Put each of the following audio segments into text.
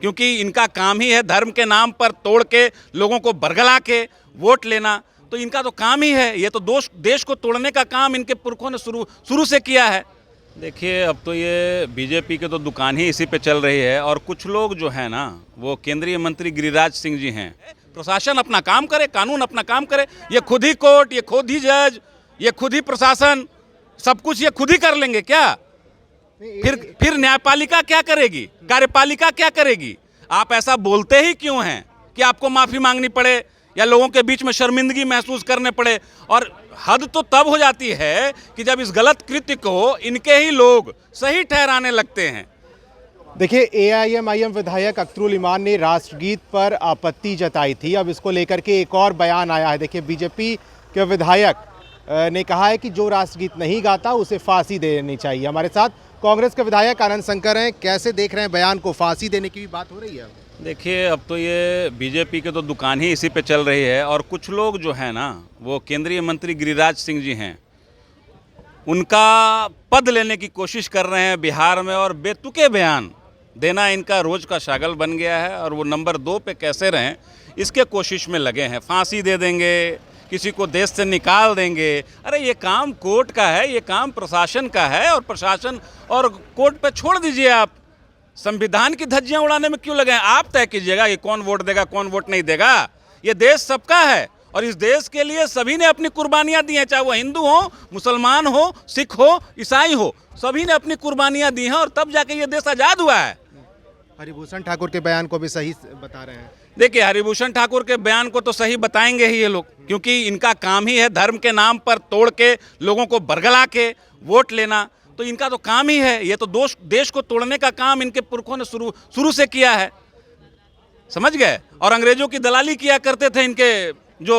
क्योंकि इनका काम ही है धर्म के नाम पर तोड़ के लोगों को बरगला के वोट लेना। तो इनका तो काम ही है, ये तो देश को तोड़ने का काम इनके पुरखों ने शुरू से किया है। देखिए, अब तो ये बीजेपी के तो दुकान ही इसी पे चल रही है। और कुछ लोग जो है ना, वो केंद्रीय मंत्री गिरिराज सिंह जी हैं। प्रशासन अपना काम करे, कानून अपना काम करे। ये खुद ही कोर्ट, ये खुद ही जज, ये खुद ही प्रशासन, सब कुछ ये खुद ही कर लेंगे क्या? फिर न्यायपालिका क्या करेगी, कार्यपालिका क्या करेगी? आप ऐसा बोलते ही क्यों हैं कि आपको माफ़ी मांगनी पड़े या लोगों के बीच में शर्मिंदगी महसूस करने पड़े? और हद तो तब हो जाती है कि जब इस गलत कृत्य को इनके ही लोग सही ठहराने लगते हैं। देखिए, एआईएमआईएम विधायक अख्तरुल इमान ने राष्ट्रगीत पर आपत्ति जताई थी। अब इसको लेकर के एक और बयान आया है। देखिए, बीजेपी के विधायक ने कहा है कि जो राष्ट्रगीत नहीं गाता उसे फांसी देनी चाहिए। हमारे साथ कांग्रेस के विधायक आनंद शंकर हैं। कैसे देख रहे हैं बयान को? फांसी देने की भी बात हो रही है। देखिए, अब तो ये बीजेपी के तो दुकान ही इसी पे चल रही है। और कुछ लोग जो है ना, वो केंद्रीय मंत्री गिरिराज सिंह जी हैं, उनका पद लेने की कोशिश कर रहे हैं बिहार में। और बेतुके बयान देना इनका रोज का शागल बन गया है। और वो नंबर 2 पे कैसे रहें, इसके कोशिश में लगे हैं। फांसी दे देंगे, किसी को देश से निकाल देंगे। अरे ये काम कोर्ट का है, ये काम प्रशासन का है। और प्रशासन और कोर्ट पे छोड़ दीजिए। आप संविधान की धज्जियां उड़ाने में क्यों लगे हैं? आप तय कीजिएगा कि कौन वोट देगा, कौन वोट नहीं देगा। ये देश सबका है और इस देश के लिए सभी ने अपनी कुर्बानियां दी हैं, चाहे वो हिंदू हो, मुसलमान हो, सिख हो, ईसाई हो, सभी ने अपनी कुर्बानियां दी हैं और तब जाके ये देश आज़ाद हुआ है। हरिभूषण ठाकुर के बयान को भी सही बता रहे हैं। देखिए, हरिभूषण ठाकुर के बयान को तो सही बताएंगे ही ये लोग, क्योंकि इनका काम ही है धर्म के नाम पर तोड़ के लोगों को बरगला के वोट लेना। तो इनका तो काम ही है, ये तो देश को तोड़ने का काम इनके पुरखों ने शुरू से किया है, समझ गए। और अंग्रेजों की दलाली किया करते थे इनके जो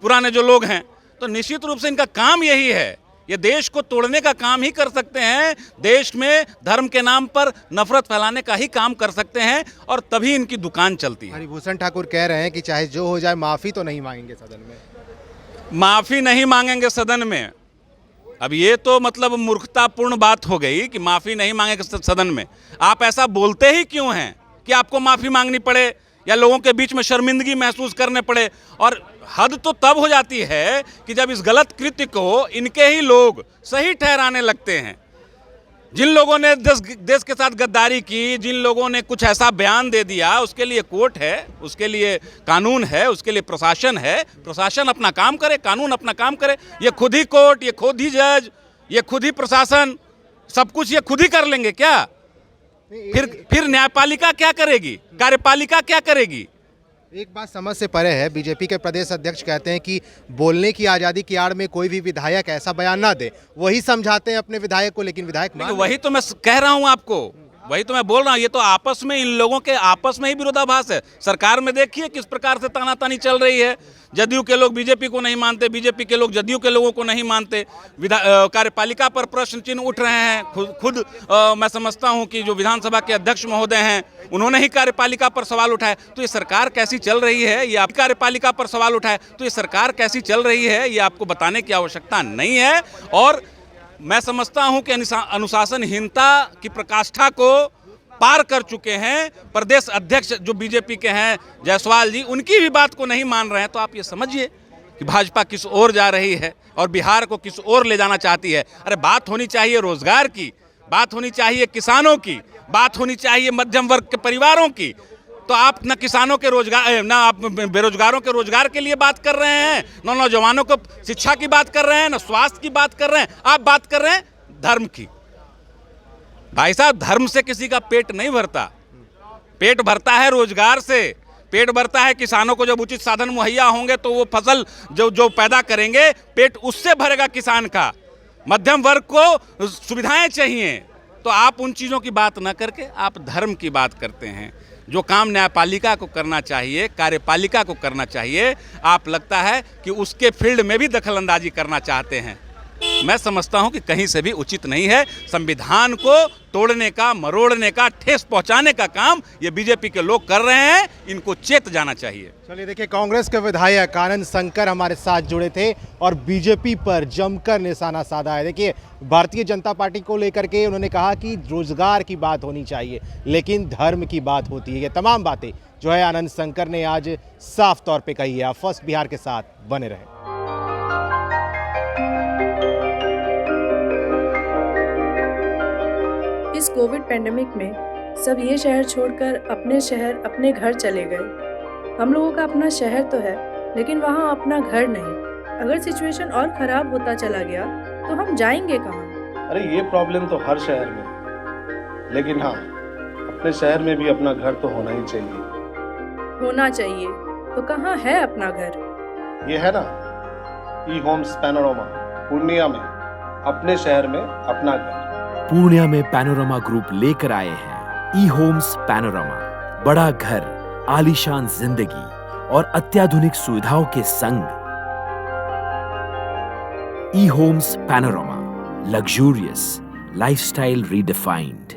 पुराने जो लोग हैं। तो निश्चित रूप से इनका काम यही है, ये देश को तोड़ने का काम ही कर सकते हैं। देश में धर्म के नाम पर नफरत फैलाने का ही काम कर सकते हैं और तभी इनकी दुकान चलती है। हरिभूषण ठाकुर कह रहे हैं कि चाहे जो हो जाए माफ़ी तो नहीं मांगेंगे सदन में। माफ़ी नहीं मांगेंगे सदन में? अब ये तो मतलब मूर्खतापूर्ण बात हो गई कि माफ़ी नहीं मांगेंगे सदन में। आप ऐसा बोलते ही क्यों हैं कि आपको माफ़ी मांगनी पड़े या लोगों के बीच में शर्मिंदगी महसूस करने पड़े? और हद तो तब हो जाती है कि जब इस गलत कृत्य को इनके ही लोग सही ठहराने लगते हैं। जिन लोगों ने देश के साथ गद्दारी की, जिन लोगों ने कुछ ऐसा बयान दे दिया, उसके लिए कोर्ट है, उसके लिए कानून है, उसके लिए प्रशासन है। प्रशासन अपना काम करे, कानून अपना काम करे। ये खुद ही कोर्ट, ये खुद ही जज, ये खुद ही प्रशासन, सब कुछ ये खुद ही कर लेंगे क्या? फिर न्यायपालिका क्या करेगी, कार्यपालिका क्या करेगी? एक बात समझ से परे है। बीजेपी के प्रदेश अध्यक्ष कहते हैं कि बोलने की आज़ादी की आड़ में कोई भी विधायक ऐसा बयान ना दे। वही समझाते हैं अपने विधायक को, लेकिन विधायक वही तो मैं कह रहा हूं आपको, वही तो मैं बोल रहा हूं। ये तो आपस में, इन लोगों के आपस में ही विरोधाभास है। सरकार में देखिए किस प्रकार से तानातानी चल रही है। जदयू के लोग बीजेपी को नहीं मानते, बीजेपी के लोग जदयू के लोगों को नहीं मानते। कार्यपालिका पर प्रश्न चिन्ह उठ रहे हैं। खुद मैं समझता हूं कि जो विधानसभा के अध्यक्ष महोदय हैं, उन्होंने ही कार्यपालिका पर सवाल उठाए। तो ये सरकार कैसी चल रही है, ये आप कार्यपालिका पर सवाल उठाए, तो ये सरकार कैसी चल रही है, ये आपको बताने की आवश्यकता नहीं है। और मैं समझता हूं कि अनुशासनहीनता की प्रकाष्ठा को पार कर चुके हैं प्रदेश अध्यक्ष जो बीजेपी के हैं जायसवाल जी, उनकी भी बात को नहीं मान रहे हैं। तो आप ये समझिए कि भाजपा किस ओर जा रही है और बिहार को किस ओर ले जाना चाहती है। अरे बात होनी चाहिए रोजगार की, बात होनी चाहिए किसानों की, बात होनी चाहिए मध्यम वर्ग के परिवारों की। तो आप न किसानों के रोजगार, ना आप बेरोजगारों के रोजगार के लिए बात कर रहे हैं, न नौजवानों को शिक्षा की बात कर रहे हैं, न स्वास्थ्य की बात कर रहे हैं। आप बात कर रहे हैं धर्म की। भाई साहब, धर्म से किसी का पेट नहीं भरता। पेट भरता है रोजगार से, पेट भरता है किसानों को जब उचित साधन मुहैया होंगे तो वो फसल जो पैदा करेंगे, पेट उससे भरेगा किसान का। मध्यम वर्ग को सुविधाएं चाहिए। तो आप उन चीज़ों की बात न करके आप धर्म की बात करते हैं। जो काम न्यायपालिका को करना चाहिए, कार्यपालिका को करना चाहिए, आप लगता है कि उसके फील्ड में भी दखलंदाजी करना चाहते हैं। मैं समझता हूं कि कहीं से भी उचित नहीं है। संविधान को तोड़ने का, मरोड़ने का, ठेस पहुंचाने का काम ये बीजेपी के लोग कर रहे हैं, इनको चेत जाना चाहिए। चलिए देखिए, कांग्रेस के विधायक आनंद शंकर हमारे साथ जुड़े थे और बीजेपी पर जमकर निशाना साधा है। देखिए, भारतीय जनता पार्टी को लेकर के उन्होंने कहा कि रोजगार की बात होनी चाहिए, लेकिन धर्म की बात होती है। ये तमाम बातें जो है आनंद शंकर ने आज साफ तौर पे कही है। आप फर्स्ट बिहार के साथ बने रहे। इस कोविड पेंडेमिक में सब ये शहर छोड़कर अपने शहर, अपने घर चले गए। हम लोगों का अपना शहर तो है, लेकिन वहाँ अपना घर नहीं। अगर सिचुएशन और खराब होता चला गया तो हम जाएंगे कहाँ? अरे ये प्रॉब्लम तो हर शहर में है, लेकिन हाँ, अपने शहर में भी अपना घर तो होना ही चाहिए। होना चाहिए तो कहाँ है अपना घर? ये है ना, ई होम्स पैनोरमा, पूर्णिया में, अपने शहर में अपना घर। पूर्णिया में पैनोरमा ग्रुप लेकर आए हैं ई होम्स पैनोरमा। बड़ा घर, आलीशान जिंदगी और अत्याधुनिक सुविधाओं के संग। E homes panorama, luxurious lifestyle redefined.